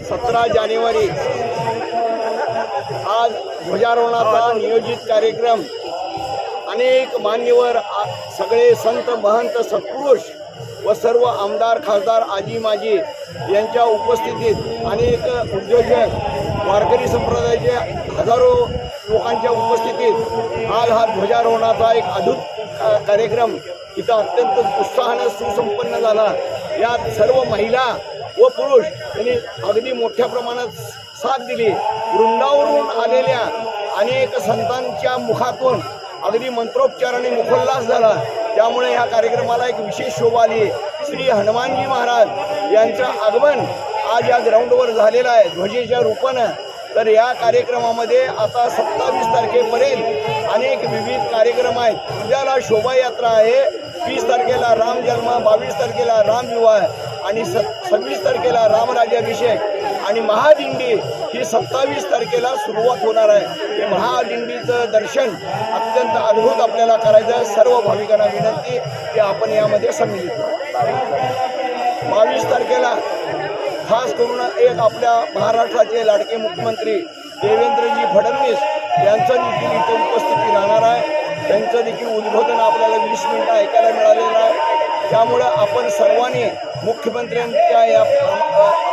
17 जानेवारी आज ध्वजारोहणाचा नियोजित कार्यक्रम अनेक मान्यवर सगळे संत महंत सत्पुरुष व सर्व आमदार खासदार आजी माजी यांच्या उपस्थितीत अनेक उद्योजक वारकरी संप्रदायाचे हजारो लोकांच्या उपस्थितीत आज हा ध्वजारोहणाचा एक अद्भुत कार्यक्रम इथं अत्यंत उत्साहाने सुसंपन्न झाला। यात सर्व महिला व पुरुष यांनी अगदी मोठ्या प्रमाणात साथ दिली। वृंदावरून आलेल्या अनेक संतांच्या मुखातून अगदी मंत्रोच्चाराने मुखोल्लास झाला। त्यामुळे ह्या कार्यक्रमाला एक विशेष शोभा आली। श्री हनुमानजी महाराज यांचं आगमन आज या ग्राउंडवर झालेलं आहे ध्वजेच्या रूपानं। तर या कार्यक्रमामध्ये आता 27 तारखेपर्यंत अनेक विविध कार्यक्रम आहेत। उद्याला शोभायात्रा आहे, 20 तारखेला राम जन्म, 22 तारखेला राम विवाह आणि 26 तारखेला रामराज्याभिषेक आणि महादिंडी ही 27 तारखेला सुरुवात होणार आहे। हे महादिंडीचं दर्शन अत्यंत अद्भुत आपल्याला करायचं आहे। सर्व भाविकांना विनंती की आपण यामध्ये सम्मिलित व्हा। 22 तारखेला खास करून एक आपल्या महाराष्ट्राचे लाडके मुख्यमंत्री देवेंद्रजी फडणवीस यांचं देखील इथे उपस्थिती राहणार आहे। त्यांचं देखील उद्बोधन आपल्याला 20 मिनिटं ऐकायला मिळालेलं आहे। त्यामुळं आपण सर्वांनी मुख्यमंत्र्यांच्या या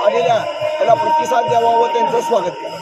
आलेल्या त्याला प्रतिसाद द्यावा व त्यांचं स्वागत करावं।